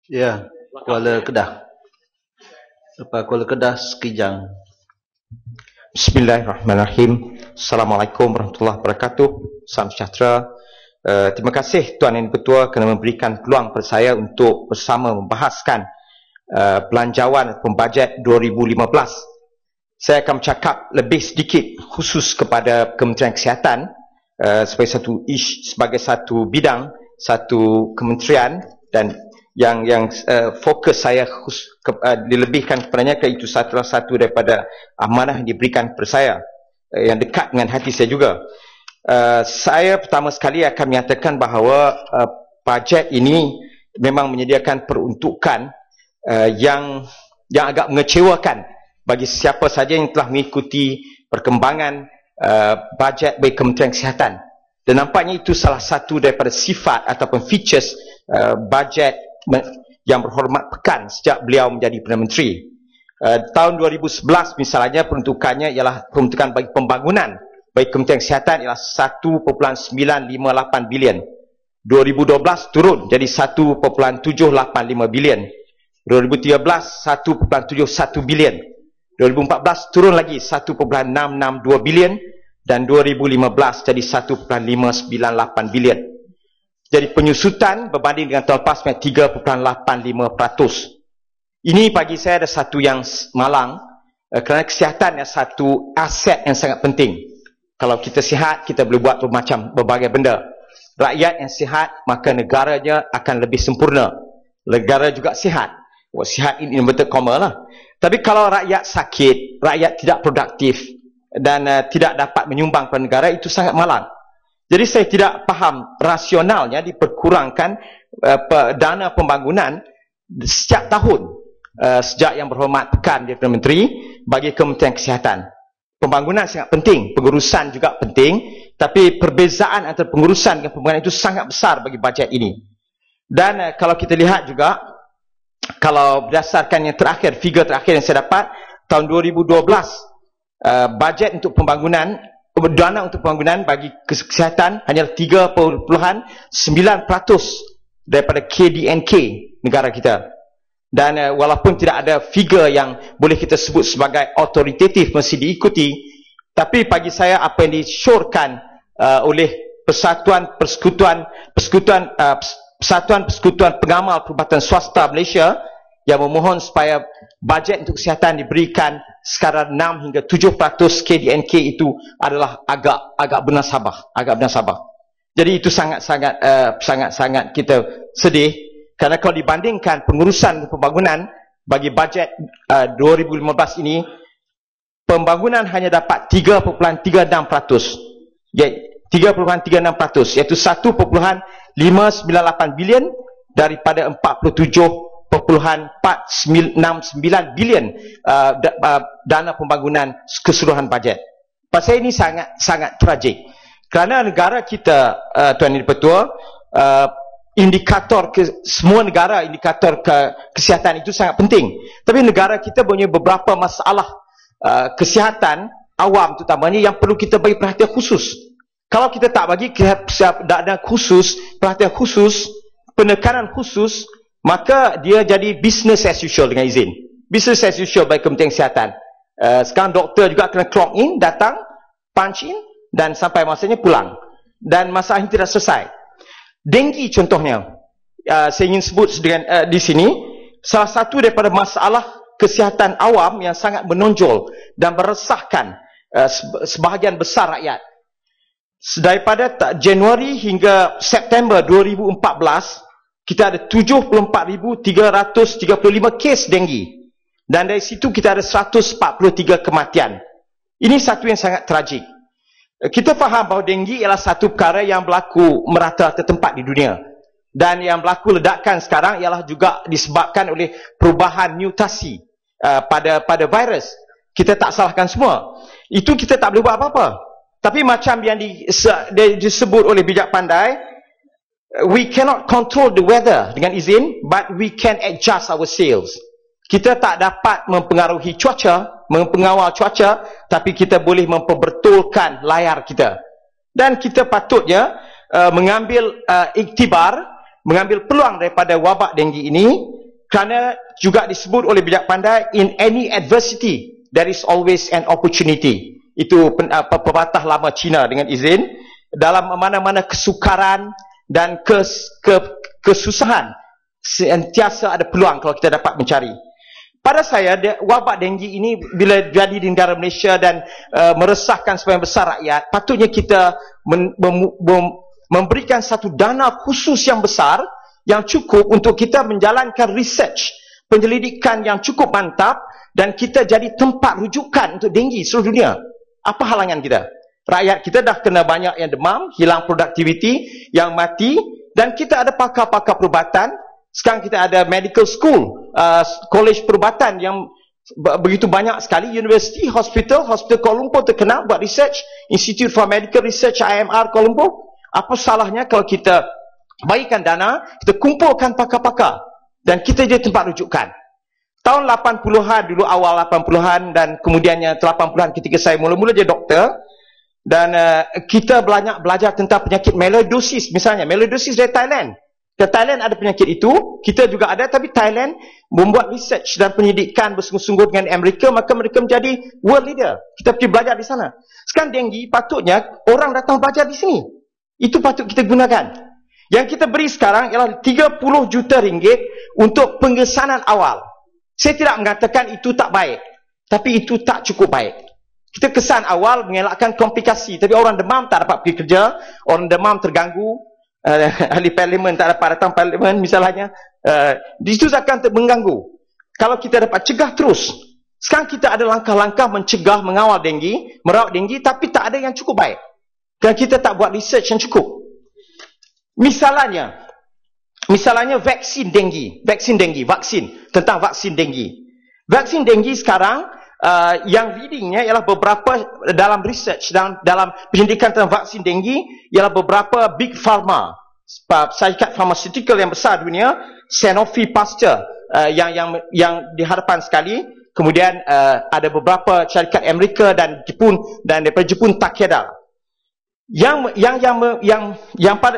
Ya, Kuala Kedah. Lepas Kuala Kedah, Sekijang. Bismillahirrahmanirrahim. Assalamualaikum warahmatullahi wabarakatuh. Salam sejahtera. Terima kasih Tuan Yang Dipertua kerana memberikan peluang kepada saya untuk bersama membahaskan belanjawan pembajet 2015. Saya akan bercakap lebih sedikit khusus kepada Kementerian Kesihatan sebagai satu bidang, satu kementerian, dan yang fokus saya dilebihkan kepadanya, iaitu salah satu daripada amanah yang diberikan kepada saya yang dekat dengan hati saya juga. Saya pertama sekali akan menyatakan bahawa bajet ini memang menyediakan peruntukan yang agak mengecewakan bagi siapa saja yang telah mengikuti perkembangan bajet bagi Kementerian Kesihatan. Dan nampaknya itu salah satu daripada sifat ataupun features bajet yang berhormat pekan sejak beliau menjadi Perdana Menteri. Tahun 2011 misalnya, peruntukannya ialah peruntukan bagi pembangunan bagi Kementerian Kesihatan ialah 1.958 bilion. 2012 turun jadi 1.785 bilion. 2013 1.71 bilion. 2014 turun lagi 1.662 bilion, dan 2015 jadi 1.598 bilion. Jadi penyusutan berbanding dengan tahun lepas 3.85%. Ini bagi saya ada satu yang malang, kerana kesihatan adalah satu aset yang sangat penting. Kalau kita sihat, kita boleh buat berbagai benda. Rakyat yang sihat, maka negaranya akan lebih sempurna. Negara juga sihat. Sihat ini betul koma lah. Tapi kalau rakyat sakit, rakyat tidak produktif dan tidak dapat menyumbang kepada negara, itu sangat malang. Jadi saya tidak faham rasionalnya diperkurangkan dana pembangunan setiap tahun sejak yang berhormat pekan dia Perdana Menteri bagi Kementerian Kesihatan. Pembangunan sangat penting, pengurusan juga penting, tapi perbezaan antara pengurusan dengan pembangunan itu sangat besar bagi bajet ini. Dan kalau kita lihat juga, kalau berdasarkan yang terakhir, figure terakhir yang saya dapat, tahun 2012 bajet untuk pembangunan, dana untuk pembangunan bagi kesihatan hanyalah 3.9% daripada KDNK negara kita. Dan walaupun tidak ada figure yang boleh kita sebut sebagai autoritatif mesti diikuti, tapi bagi saya apa yang disyorkan oleh Persatuan Persekutuan Pengamal Perubatan Swasta Malaysia yang memohon supaya bajet untuk kesihatan diberikan sekadar 6 hingga 7% KDNK itu adalah agak bernasabah, Jadi itu sangat kita sedih, kerana kalau dibandingkan pengurusan pembangunan bagi bajet 2015 ini, pembangunan hanya dapat 3.36%, iaitu 1.598 bilion daripada 47.469 bilion dana pembangunan keseluruhan bajet. Pasal ini sangat tragik, kerana negara kita, Tuan Yang Dipertua, semua negara indikator kesihatan itu sangat penting, tapi negara kita punya beberapa masalah kesihatan awam terutamanya yang perlu kita bagi perhatian khusus. Kalau kita tak bagi perhatian khusus, penekanan khusus, maka dia jadi business as usual dengan izin. Business as usual bagi Kementerian Kesihatan. Sekarang doktor juga kena clock in, datang, punch in, dan sampai masanya pulang. Dan masalah ini tidak selesai. Denggi contohnya, saya ingin sebut di sini, salah satu daripada masalah kesihatan awam yang sangat menonjol dan meresahkan sebahagian besar rakyat. Daripada Januari hingga September 2014, kita ada 74,335 kes denggi. Dan dari situ kita ada 143 kematian. Ini satu yang sangat tragik. Kita faham bahawa denggi ialah satu perkara yang berlaku merata-rata tempat di dunia. Dan yang berlaku ledakan sekarang ialah juga disebabkan oleh perubahan mutasi pada virus. Kita tak salahkan semua. Itu kita tak boleh buat apa-apa. Tapi macam yang disebut oleh bijak pandai, we cannot control the weather dengan izin, but we can adjust our sails. Kita tak dapat mempengaruhi cuaca, mengawal cuaca, tapi kita boleh memperbetulkan layar kita. Dan kita patutnya mengambil iktibar, mengambil peluang daripada wabak denggi ini kerana juga disebut oleh bijak pandai, in any adversity there is always an opportunity. Itu pepatah lama Cina dengan izin. Dalam mana-mana kesukaran dan kesusahan, sentiasa ada peluang kalau kita dapat mencari. Pada saya, wabak denggi ini bila jadi di negara Malaysia dan meresahkan sebahagian besar rakyat, patutnya kita memberikan satu dana khusus yang besar, yang cukup untuk kita menjalankan research, penyelidikan yang cukup mantap, dan kita jadi tempat rujukan untuk denggi seluruh dunia. Apa halangan kita? Rakyat kita dah kena banyak yang demam, hilang produktiviti, yang mati, dan kita ada pakar-pakar perubatan. Sekarang kita ada medical school, college perubatan yang begitu banyak sekali, university, hospital Kuala Lumpur terkenal buat research, Institute for Medical Research IMR Kuala Lumpur. Apa salahnya kalau kita bagikan dana, kita kumpulkan pakar-pakar dan kita jadi tempat rujukan. Tahun 80-an, dulu awal 80-an dan kemudiannya 80-an ketika saya mula-mula jadi doktor, dan kita belajar tentang penyakit melioidosis misalnya. Melioidosis dari Thailand. Di Thailand ada penyakit itu, kita juga ada, tapi Thailand membuat research dan penyidikan bersungguh-sungguh dengan Amerika, maka mereka menjadi world leader. Kita pergi belajar di sana. Sekarang denggi, patutnya orang datang belajar di sini. Itu patut kita gunakan. Yang kita beri sekarang ialah 30 juta ringgit untuk pengesanan awal. Saya tidak mengatakan itu tak baik, tapi itu tak cukup baik. Kita kesan awal mengelakkan komplikasi, tapi orang demam tak dapat pergi kerja, orang demam terganggu, ahli parlimen tak dapat datang parlimen misalnya, itu akan mengganggu. Kalau kita dapat cegah terus, sekarang kita ada langkah-langkah mencegah, mengawal denggi, merawat denggi, tapi tak ada yang cukup baik. Kerana kita tak buat research yang cukup. Misalnya vaksin denggi, tentang vaksin denggi. Vaksin denggi sekarang, yang leadingnya ialah beberapa dalam research, dalam penyelidikan tentang vaksin denggi, ialah beberapa big pharma, syarikat pharmaceutical yang besar dunia, Sanofi Pasteur, yang dihadapan sekali. Kemudian ada beberapa syarikat Amerika dan Jepun, dan daripada Jepun Takeda. Yang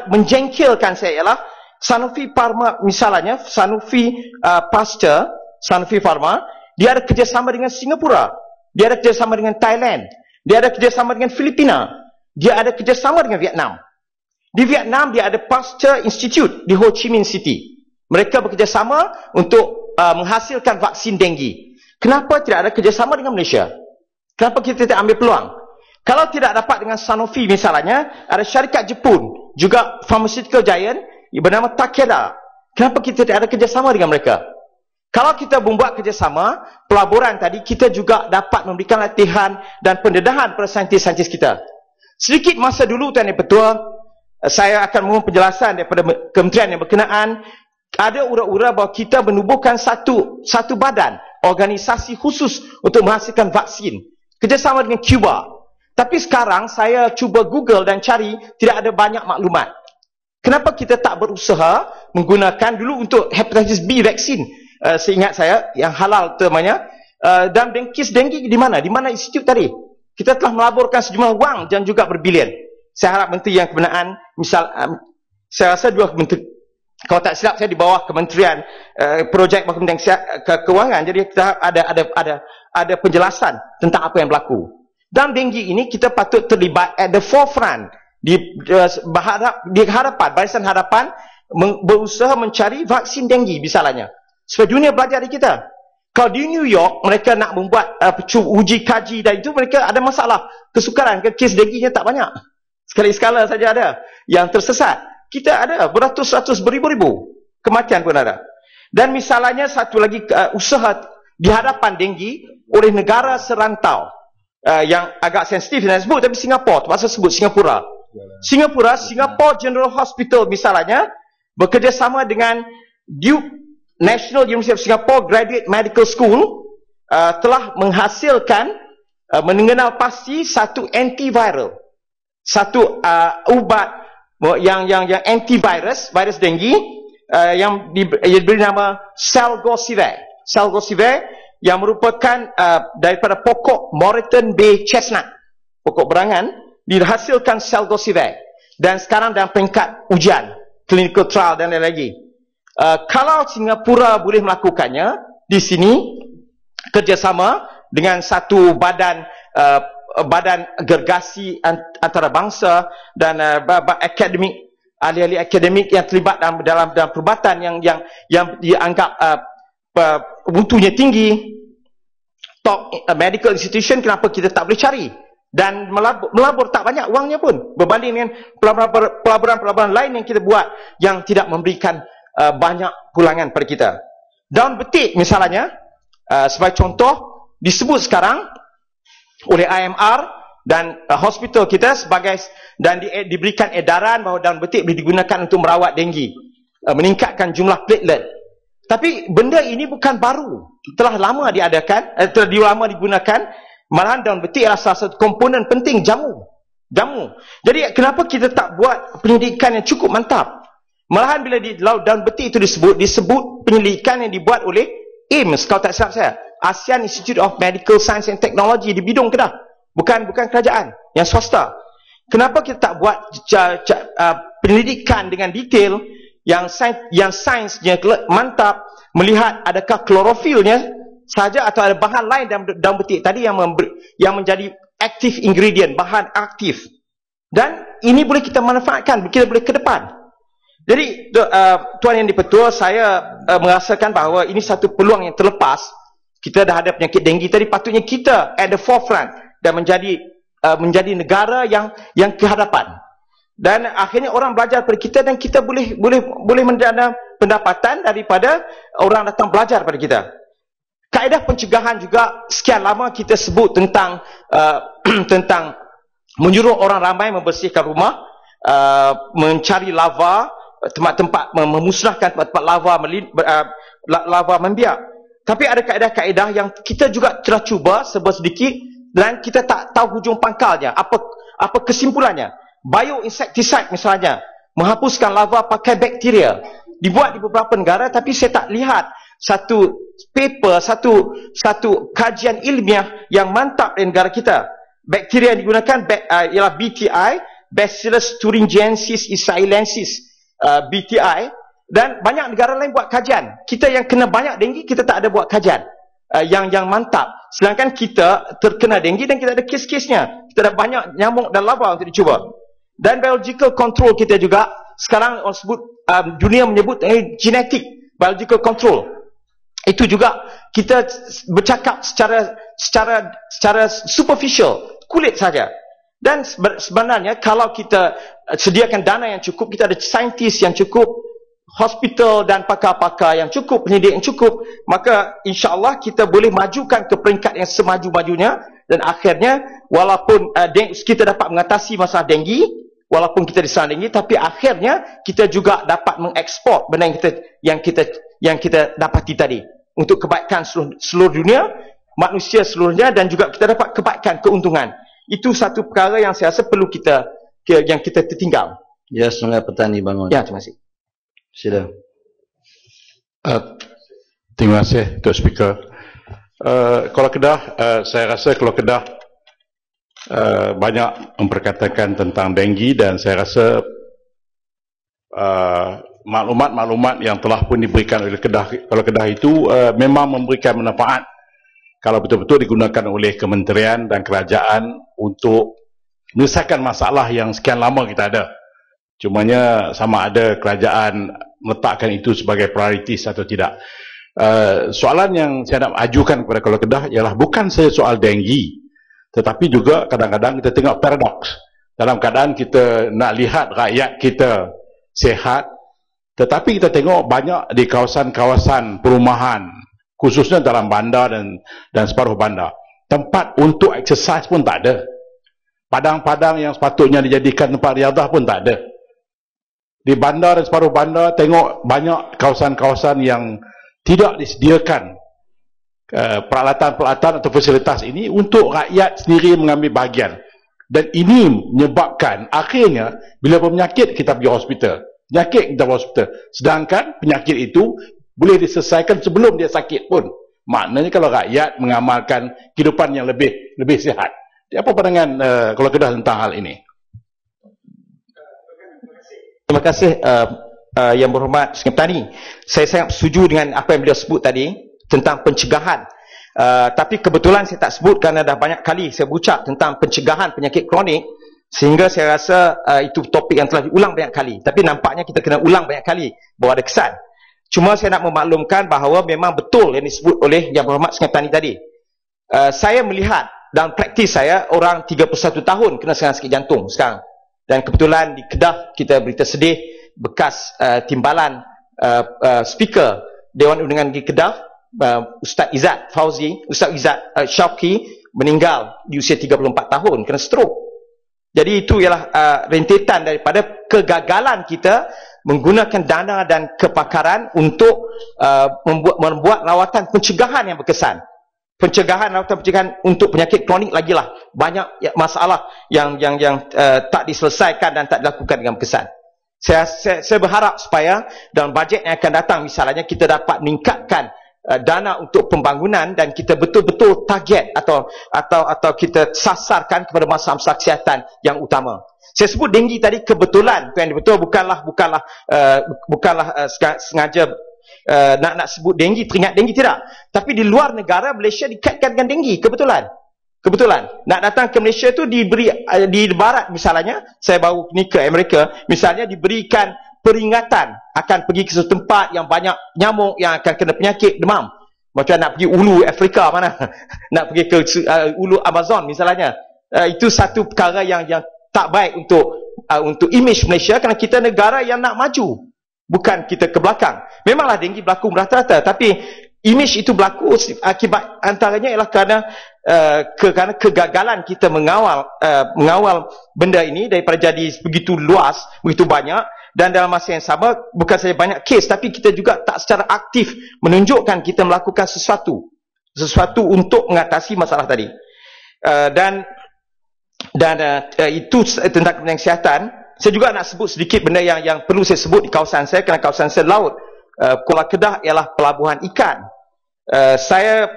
menjengkelkan saya ialah Sanofi Pharma, misalnya Sanofi Pasteur, Sanofi Pharma, dia ada kerjasama dengan Singapura, dia ada kerjasama dengan Thailand, dia ada kerjasama dengan Filipina, dia ada kerjasama dengan Vietnam. Di Vietnam dia ada Pasteur Institute di Ho Chi Minh City. Mereka bekerjasama untuk menghasilkan vaksin denggi. Kenapa tidak ada kerjasama dengan Malaysia? Kenapa kita tidak ambil peluang? Kalau tidak dapat dengan Sanofi misalnya, ada syarikat Jepun, juga pharmaceutical giant, bernama Takeda. Kenapa kita tidak ada kerjasama dengan mereka? Kalau kita membuat kerjasama, pelaburan tadi, kita juga dapat memberikan latihan dan pendedahan kepada saintis-saintis kita. Sedikit masa dulu, Tuan Yang Ketua, saya akan mohon penjelasan daripada kementerian yang berkenaan. Ada ura-ura bahawa kita menubuhkan satu badan, organisasi khusus untuk menghasilkan vaksin. Kerjasama dengan Cuba. Tapi sekarang saya cuba Google dan cari, tidak ada banyak maklumat. Kenapa kita tak berusaha menggunakan dulu untuk hepatitis B vaksin, seingat saya, yang halal namanya, dan kes denggi di mana? Di mana institut tadi? Kita telah melaburkan sejumlah wang dan juga berbilion. Saya harap menteri yang kebenaan, saya rasa dua menteri, kalau tak silap saya di bawah kementerian projek kementerian keuangan, jadi kita ada penjelasan tentang apa yang berlaku. Dan denggi ini kita patut terlibat at the forefront, di hadapan, barisan hadapan, berusaha mencari vaksin denggi misalnya, supaya dunia belajar dari kita. Kalau di New York mereka nak membuat uji kaji, dan itu mereka ada masalah kesukaran, kes dengginya tak banyak, sekali-sekala saja ada yang tersesat. Kita ada beratus-ratus, beribu-ribu, kematian pun ada. Dan misalnya satu lagi usaha di hadapan denggi oleh negara serantau, yang agak sensitif saya sebut, tapi Singapura, terpaksa sebut Singapura Singapore General Hospital misalnya, bekerjasama dengan Duke National University of Singapore Graduate Medical School, telah menghasilkan, mengenal pasti satu antiviral, satu ubat yang antivirus, virus denggi, yang diberi nama Salgocivir, yang merupakan daripada pokok Moreton Bay Chestnut, pokok berangan, dihasilkan Salgocivir, dan sekarang dalam peringkat ujian, clinical trial dan lain lagi. Kalau Singapura boleh melakukannya di sini, kerjasama dengan satu badan badan gergasi antarabangsa dan akademik, ahli-ahli akademik yang terlibat dalam perubatan yang dianggap mutunya tinggi, top medical institution, kenapa kita tak boleh cari? Dan melabur tak banyak wangnya pun berbanding dengan pelaburan-pelaburan lain yang kita buat yang tidak memberikan banyak pulangan pada kita. Daun betik misalnya, sebagai contoh, disebut sekarang oleh IMR dan hospital kita sebagai, dan diberikan edaran bahawa daun betik boleh digunakan untuk merawat denggi, meningkatkan jumlah platelet. Tapi benda ini bukan baru, telah lama diadakan, telah lama digunakan. Malahan daun betik adalah salah satu komponen penting jamu. Jadi kenapa kita tak buat penyelidikan yang cukup mantap? Malahan bila di daun betik itu disebut penyelidikan yang dibuat oleh AIMS, kalau tak silap saya, ASEAN Institute of Medical Science and Technology di Bidung Kedah. Bukan kerajaan, yang swasta. Kenapa kita tak buat penyelidikan dengan detail yang sainsnya mantap, melihat adakah klorofilnya saja atau ada bahan lain dalam betik tadi yang menjadi active ingredient, bahan aktif. Dan ini boleh kita manfaatkan, kita boleh ke depan. Jadi Tuan Yang di-Pertua, saya merasakan bahawa ini satu peluang yang terlepas. Kita dah ada penyakit denggi tadi, patutnya kita at the forefront dan menjadi negara yang ke hadapan. Dan akhirnya orang belajar pada kita dan kita boleh mendapat pendapatan daripada orang datang belajar pada kita. Kaedah pencegahan juga sekian lama kita sebut tentang tentang menyuruh orang ramai membersihkan rumah, mencari lava, tempat-tempat, memusnahkan tempat-tempat lava membiak. Tapi ada kaedah-kaedah yang kita juga telah cuba sedikit dan kita tak tahu hujung pangkalnya, apa kesimpulannya. Bioinsektisida misalnya, menghapuskan lava pakai bakteria, dibuat di beberapa negara, tapi saya tak lihat satu paper, satu kajian ilmiah yang mantap di negara kita. Bakteria yang digunakan ialah BTI, Bacillus thuringiensis isailensis, BTI, dan banyak negara lain buat kajian. Kita yang kena banyak denggi, kita tak ada buat kajian yang mantap. Sedangkan kita terkena denggi dan kita ada kes-kesnya. Kita ada banyak nyamuk dan lava untuk dicuba. Dan biological control kita juga sekarang orang sebut, dunia menyebut genetic biological control. Itu juga kita bercakap secara superficial, kulit saja. Dan sebenarnya kalau kita sediakan dana yang cukup, kita ada saintis yang cukup, hospital dan pakar-pakar yang cukup, penyidik yang cukup, maka insya-Allah kita boleh majukan ke peringkat yang semaju-majunya. Dan akhirnya walaupun kita dapat mengatasi masalah denggi, walaupun kita diserang denggi, tapi akhirnya kita juga dapat mengekspor benda yang kita dapati tadi untuk kebaikan seluruh dunia, manusia seluruhnya, dan juga kita dapat kebaikan, keuntungan. Itu satu perkara yang saya rasa perlu yang kita tertinggal. Ya, Sungai Petani bangun. Ya, terima kasih. Sila. Terima kasih, Tok Speaker. Kalau Kedah, saya rasa kalau Kedah banyak memperkatakan tentang denggi, dan saya rasa maklumat-maklumat yang telah pun diberikan oleh Kedah, kalau Kedah itu memang memberikan manfaat kalau betul-betul digunakan oleh kementerian dan kerajaan untuk menyelesaikan masalah yang sekian lama kita ada. Cumanya sama ada kerajaan meletakkan itu sebagai prioritis atau tidak. Soalan yang saya nak ajukan kepada Kuala Kedah ialah bukan saja soal denggi, tetapi juga kadang-kadang kita tengok paradoks. Dalam keadaan kita nak lihat rakyat kita sihat, tetapi kita tengok banyak di kawasan-kawasan perumahan, khususnya dalam bandar dan separuh bandar, tempat untuk exercise pun tak ada. Padang-padang yang sepatutnya dijadikan tempat riadah pun tak ada. Di bandar dan separuh bandar tengok banyak kawasan-kawasan yang tidak disediakan peralatan-peralatan atau fasilitas ini untuk rakyat sendiri mengambil bahagian. Dan ini menyebabkan akhirnya bila berpenyakit kita pergi hospital, penyakit kita pergi hospital, sedangkan penyakit itu boleh diselesaikan sebelum dia sakit pun. Maknanya kalau rakyat mengamalkan kehidupan yang lebih sihat. Apa pandangan Kuala Kedah tentang hal ini? Terima kasih Yang Berhormat Sungai Petani, saya sangat setuju dengan apa yang beliau sebut tadi tentang pencegahan. Tapi kebetulan saya tak sebut kerana dah banyak kali saya berucap tentang pencegahan penyakit kronik, sehingga saya rasa itu topik yang telah diulang banyak kali. Tapi nampaknya kita kena ulang banyak kali bahawa ada kesan. Cuma saya nak memaklumkan bahawa memang betul yang disebut oleh Yang Berhormat Sungai Petani tadi. Saya melihat dalam praktis saya, orang 31 tahun kena serangan sakit jantung sekarang. Dan kebetulan di Kedah kita berita sedih, bekas timbalan speaker Dewan Undangan Negeri Kedah, Ustaz Izzat Fauzi, Ustaz Izzat Syauqi meninggal di usia 34 tahun kena stroke. Jadi itu ialah rentetan daripada kegagalan kita menggunakan dana dan kepakaran untuk membuat rawatan pencegahan yang berkesan. Rawatan pencegahan untuk penyakit kronik lagilah banyak masalah yang tak diselesaikan dan tak dilakukan dengan berkesan. Saya berharap supaya dalam bajet yang akan datang misalnya kita dapat meningkatkan dana untuk pembangunan dan kita betul-betul target atau kita sasarkan kepada masalah kesihatan yang utama. Saya sebut denggi tadi kebetulan, yang betul bukanlah sengaja nak sebut denggi, teringat denggi, tidak. Tapi di luar negara Malaysia dikaitkan dengan denggi, kebetulan. Nak datang ke Malaysia tu diberi di barat misalnya, saya baru ni ke Amerika, misalnya diberikan peringatan akan pergi ke satu tempat yang banyak nyamuk yang akan kena penyakit demam. Macam nak pergi ulu Afrika mana, nak pergi ke ulu Amazon misalnya. Itu satu perkara yang tak baik untuk image Malaysia, kerana kita negara yang nak maju, bukan kita ke belakang. Memanglah denggi berlaku merata-rata, tapi image itu berlaku akibat antaranya ialah kerana kegagalan kita mengawal benda ini daripada jadi begitu luas, begitu banyak, dan dalam masa yang sama bukan saja banyak kes, tapi kita juga tak secara aktif menunjukkan kita melakukan sesuatu untuk mengatasi masalah tadi. Dan itu tentang kepentingan kesihatan. Saya juga nak sebut sedikit benda yang perlu saya sebut di kawasan saya, kerana kawasan saya laut. Kuala Kedah ialah pelabuhan ikan. Saya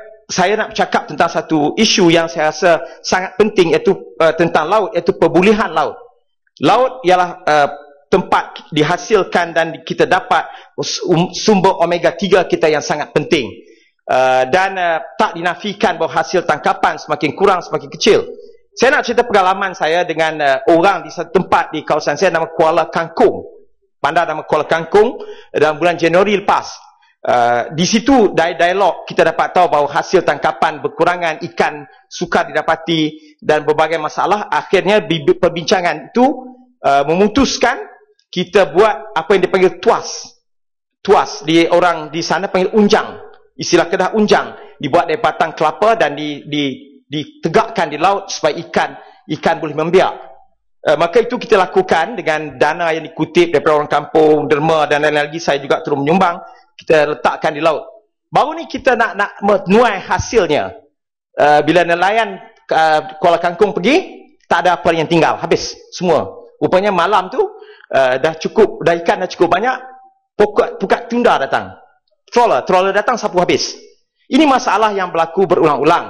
nak bercakap tentang satu isu yang saya rasa sangat penting, iaitu tentang laut, iaitu pemulihan laut. Laut ialah tempat dihasilkan dan kita dapat sumber omega 3 kita yang sangat penting. Dan tak dinafikan bahawa hasil tangkapan semakin kurang, semakin kecil. Saya nak cerita pengalaman saya dengan orang di satu tempat di kawasan saya nama Kuala Kangkung. Bandar nama Kuala Kangkung dalam bulan Januari lepas. Di situ dialog kita dapat tahu bahawa hasil tangkapan berkurangan, ikan sukar didapati dan berbagai masalah. Akhirnya perbincangan itu memutuskan kita buat apa yang dipanggil tuas. Tuas, orang di sana panggil unjang. Istilah Kedah unjang. Dibuat dari batang kelapa dan ditegakkan di laut supaya ikan boleh membiak. Maka itu kita lakukan dengan dana yang dikutip daripada orang kampung, derma dan lain-lain lagi. Saya juga turun menyumbang. Kita letakkan di laut. Baru ni kita nak menuai hasilnya. Bila nelayan Kuala Kangkung pergi, tak ada apa yang tinggal, habis semua. Rupanya malam tu dah ikan dah cukup banyak, pukat tunda datang, trawler datang, sapu habis. Ini masalah yang berlaku berulang-ulang.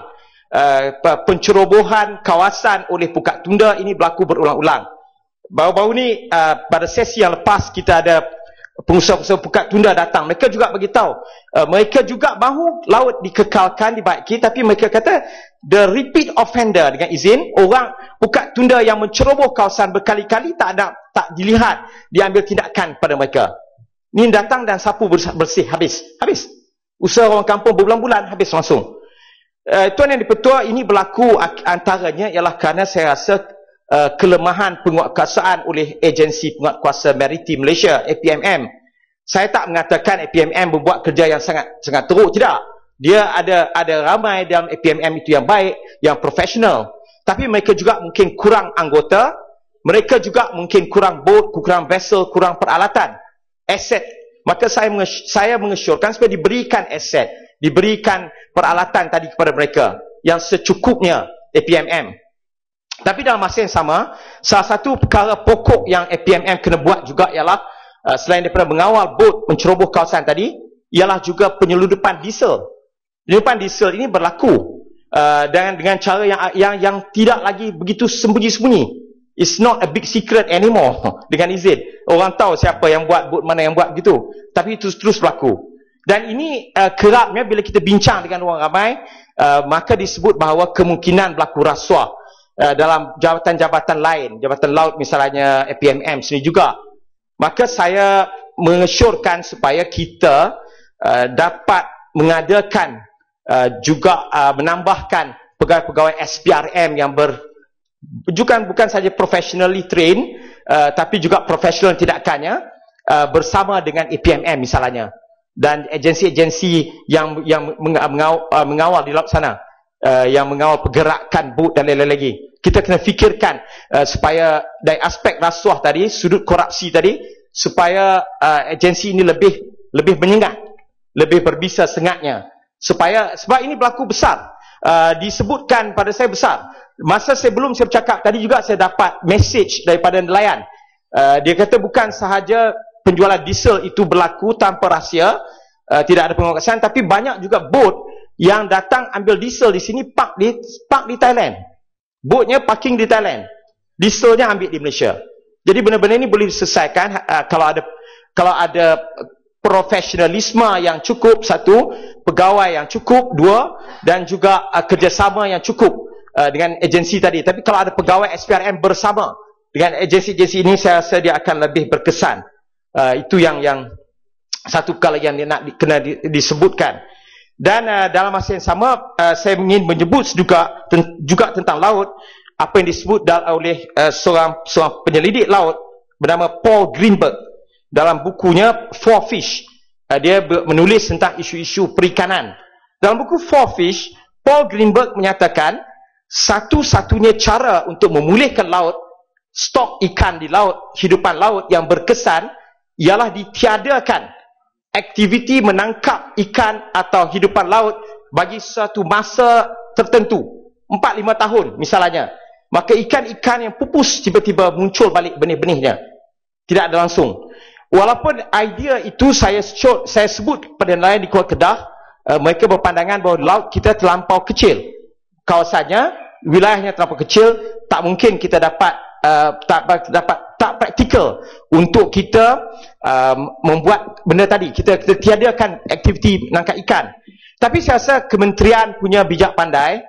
Pencerobohan kawasan oleh pukat tunda ini berlaku berulang-ulang. Baru-baru ni pada sesi yang lepas kita ada pengusaha-pengusaha pukat tunda datang. Mereka juga beritahu mereka juga mahu laut dikekalkan, dibaiki, tapi mereka kata the repeat offender, dengan izin, orang pukat tunda yang menceroboh kawasan berkali-kali tak dilihat, diambil tindakan pada mereka. Ni datang dan sapu bersih, habis. Usaha orang kampung berbulan-bulan, habis langsung. Tuan Yang di-Pertua, ini berlaku antaranya ialah kerana saya rasa kelemahan penguatkuasaan oleh Agensi Penguatkuasa Maritim Malaysia, APMM. Saya tak mengatakan APMM membuat kerja yang sangat teruk, tidak. Dia ada ramai dalam APMM itu yang baik, yang profesional. Tapi mereka juga mungkin kurang anggota, mereka juga mungkin kurang boat, kurang vessel, kurang peralatan, aset. Maka saya mengesyorkan supaya diberikan aset, diberikan peralatan tadi kepada mereka yang secukupnya APMM. Tapi dalam masa yang sama, salah satu perkara pokok yang APMM kena buat juga ialah selain daripada mengawal bot menceroboh kawasan tadi, ialah juga penyeludupan diesel. Penyeludupan diesel ini berlaku dengan cara yang tidak lagi begitu sembunyi-sembunyi. It's not a big secret anymore. Dengan izin, orang tahu siapa yang buat, bot mana yang buat gitu. Tapi itu terus berlaku. Dan ini kerapnya bila kita bincang dengan orang ramai, maka disebut bahawa kemungkinan berlaku rasuah dalam jabatan-jabatan lain, jabatan laut misalnya APMM sini juga. Maka saya mengesyorkan supaya kita dapat mengadakan juga menambahkan pegawai-pegawai SPRM yang bukan saja professionally trained, tapi juga profesional tidakkannya, bersama dengan APMM misalnya, dan agensi-agensi yang mengawal di laut sana, yang mengawal pergerakan bot dan lain-lain lagi. Kita kena fikirkan supaya dari aspek rasuah tadi, sudut korupsi tadi, supaya agensi ini lebih menyengat, lebih berbisa sengatnya, sebab ini berlaku besar. Disebutkan pada saya besar. Masa sebelum saya bercakap tadi juga saya dapat message daripada nelayan. Dia kata bukan sahaja penjualan diesel itu berlaku tanpa rahsia, tidak ada pengawasan, tapi banyak juga bot yang datang ambil diesel di sini, park di Thailand. Botnya parking di Thailand, dieselnya ambil di Malaysia. Jadi benda-benda ini boleh diselesaikan kalau ada profesionalisme yang cukup, satu, pegawai yang cukup, dua, dan juga kerjasama yang cukup dengan agensi tadi. Tapi kalau ada pegawai SPRM bersama dengan agensi-agensi ini, saya rasa dia akan lebih berkesan. Itu yang satu kali yang dia nak kena disebutkan. Dan dalam masa yang sama, saya ingin menyebut juga tentang laut, apa yang disebut oleh seorang penyelidik laut bernama Paul Greenberg dalam bukunya Four Fish. Dia menulis tentang isu-isu perikanan. Dalam buku Four Fish, Paul Greenberg menyatakan satu-satunya cara untuk memulihkan laut, stok ikan di laut, hidupan laut yang berkesan, ialah ditiadakan aktiviti menangkap ikan atau hidupan laut bagi satu masa tertentu, 4-5 tahun misalnya. Maka ikan-ikan yang pupus tiba-tiba muncul balik benih-benihnya, tidak ada langsung. Walaupun idea itu saya sebut kepada nelayan di Kuala Kedah, mereka berpandangan bahawa laut kita terlampau kecil, kawasannya, wilayahnya terlampau kecil, tak mungkin kita dapat tak praktikal untuk kita membuat benda tadi. Kita tiadakan aktiviti menangkap ikan. Tapi saya rasa kementerian punya bijak pandai,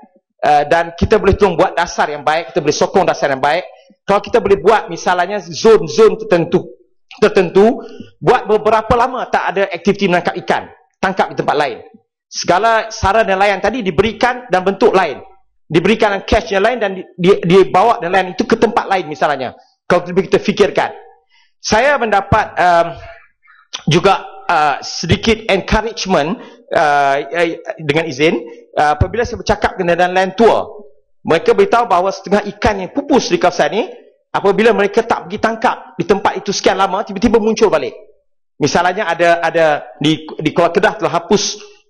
dan kita boleh tolong buat dasar yang baik, kita boleh sokong dasar yang baik. Kalau kita boleh buat misalnya zon-zon tertentu, buat beberapa lama tak ada aktiviti menangkap ikan, tangkap di tempat lain. Segala saran nelayan tadi diberikan dan bentuk lain, diberikan cash yang lain, dan dibawa nelayan itu ke tempat lain misalnya. Kalau kita fikirkan, saya mendapat juga sedikit encouragement dengan izin apabila saya bercakap dengan nelayan tua. Mereka beritahu bahawa setengah ikan yang pupus di kawasan ini, apabila mereka tak pergi tangkap di tempat itu sekian lama, tiba-tiba muncul balik. Misalnya ada di Kuala Kedah telah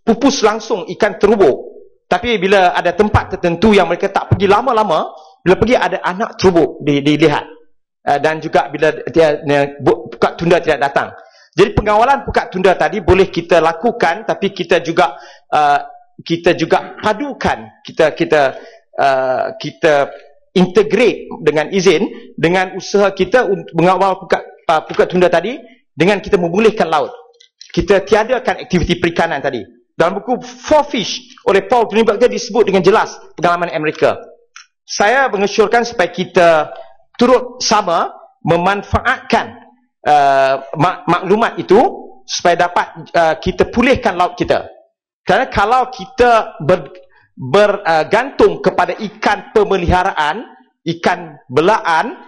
pupus langsung ikan terubuk. Tapi bila ada tempat tertentu yang mereka tak pergi lama-lama, bila pergi ada anak terubuk dilihat. Dan juga bila pukat tunda tidak datang. Jadi pengawalan pukat tunda tadi boleh kita lakukan, tapi kita juga padukan, kita integrate dengan izin dengan usaha kita untuk mengawal pukat tunda tadi, dengan kita memulihkan laut. Kita tiadakan aktiviti perikanan tadi. Dalam buku Four Fish oleh Paul Greenberg dia disebut dengan jelas pengalaman Amerika. Saya mengesyorkan supaya kita turut sama memanfaatkan maklumat itu supaya dapat kita pulihkan laut kita. Kerana kalau kita bergantung kepada ikan pemeliharaan, ikan belaan,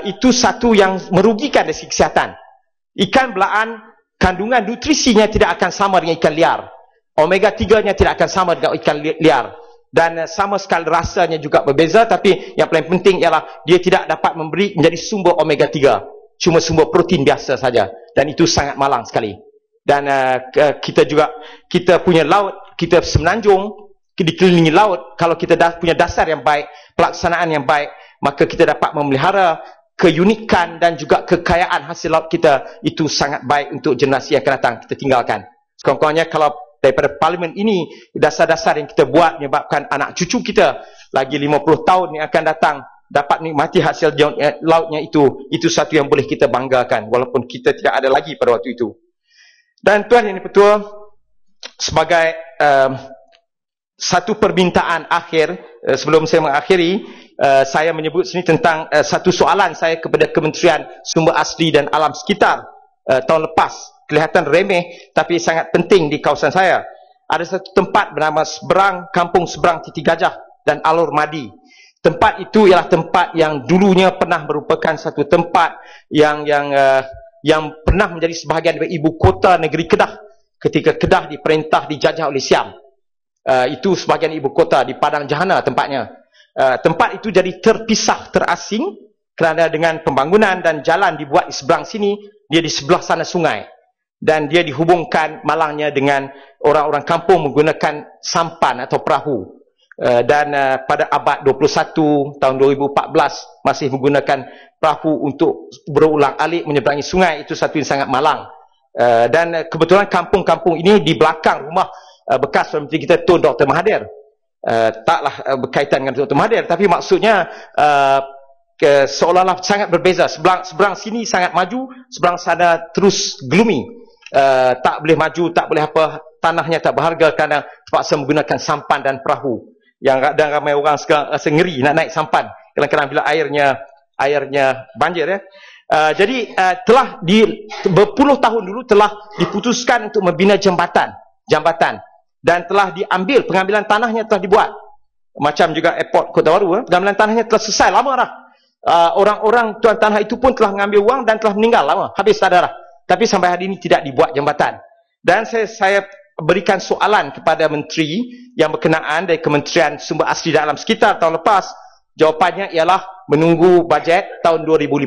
itu satu yang merugikan dari segi kesihatan. Ikan belaan, kandungan nutrisinya tidak akan sama dengan ikan liar. Omega 3-nya tidak akan sama dengan ikan liar. Dan sama sekali rasanya juga berbeza, tapi yang paling penting ialah dia tidak dapat menjadi sumber omega 3. Cuma sumber protein biasa saja. Dan itu sangat malang sekali. Dan kita punya laut, kita semenanjung, dikelilingi laut. Kalau kita punya dasar yang baik, pelaksanaan yang baik, maka kita dapat memelihara keunikan dan juga kekayaan hasil laut kita. Itu sangat baik untuk generasi yang akan datang kita tinggalkan. Sekurang-kurangnya kalau daripada parlimen ini, dasar-dasar yang kita buat menyebabkan anak cucu kita lagi 50 tahun yang akan datang dapat nikmati hasil lautnya itu satu yang boleh kita banggakan walaupun kita tidak ada lagi pada waktu itu. Dan Tuan Yang Dipertua, sebagai satu permintaan akhir, sebelum saya mengakhiri, saya menyebut sini tentang satu soalan saya kepada Kementerian Sumber Asli dan Alam Sekitar tahun lepas. Kelihatan remeh tapi sangat penting di kawasan saya. Ada satu tempat bernama Kampung Seberang Titik Gajah dan Alor Madi. Tempat itu ialah tempat yang dulunya pernah merupakan satu tempat yang pernah menjadi sebahagian dari ibu kota negeri Kedah ketika Kedah diperintah dijajah oleh Siam. Itu sebahagian ibu kota di Padang Jahana tempatnya. Tempat itu jadi terpisah, terasing kerana dengan pembangunan dan jalan dibuat di seberang sini, dia di sebelah sana sungai. Dan dia dihubungkan malangnya dengan orang-orang kampung menggunakan sampan atau perahu. Dan pada abad 21 tahun 2014 masih menggunakan perahu untuk berulang-alik menyeberangi sungai. Itu satu yang sangat malang. Dan kebetulan kampung-kampung ini di belakang rumah bekas Perdana Menteri kita Tun Dr. Mahathir. Taklah berkaitan dengan Dr. Mahathir, tapi maksudnya seolah-olah sangat berbeza. Seberang sini sangat maju, seberang sana terus gloomy. Tak boleh maju, tak boleh apa, tanahnya tak berharga kerana terpaksa menggunakan sampan dan perahu. Yang kadang ramai orang sekarang rasa ngeri nak naik sampan kadang-kadang bila airnya banjir ya. Jadi telah berpuluh tahun dulu telah diputuskan untuk membina jambatan dan telah diambil, pengambilan tanahnya telah dibuat. Macam juga airport Kota Baru, pengambilan tanahnya telah selesai lama dah. Orang-orang tuan tanah itu pun telah mengambil wang dan telah meninggal lama, habis tak ada dah. Tapi sampai hari ini tidak dibuat jambatan. Dan saya berikan soalan kepada menteri yang berkenaan dari Kementerian Sumber Asli dan Alam Sekitar tahun lepas. Jawapannya ialah menunggu bajet tahun 2015.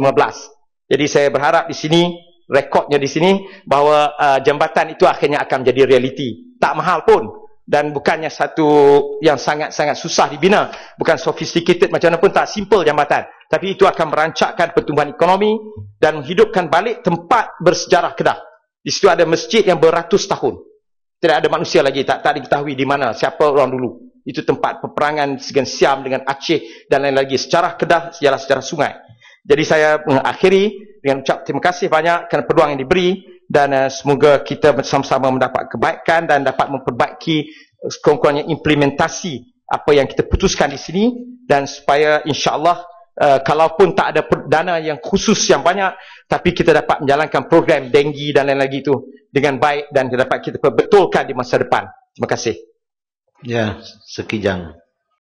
Jadi saya berharap di sini, rekodnya di sini, bahawa jambatan itu akhirnya akan menjadi realiti. Tak mahal pun. Dan bukannya satu yang sangat-sangat susah dibina. Bukan sophisticated macam mana pun, tak simple jambatan. Tapi itu akan merancakkan pertumbuhan ekonomi dan menghidupkan balik tempat bersejarah Kedah. Di situ ada masjid yang beratus tahun. Tidak ada manusia lagi, tak diketahui di mana, siapa orang dulu. Itu tempat peperangan dengan Siam, dengan Aceh dan lain lagi. Sejarah Kedah ialah sejarah sungai. Jadi saya mengakhiri dengan ucap terima kasih banyak kerana peluang yang diberi dan semoga kita bersama-sama mendapat kebaikan dan dapat memperbaiki sekurang-kurangnya implementasi apa yang kita putuskan di sini dan supaya insya-Allah kalaupun tak ada dana yang khusus yang banyak, tapi kita dapat menjalankan program denggi dan lain lagi itu dengan baik dan dapat kita perbetulkan di masa depan. Terima kasih. Ya, sekijang.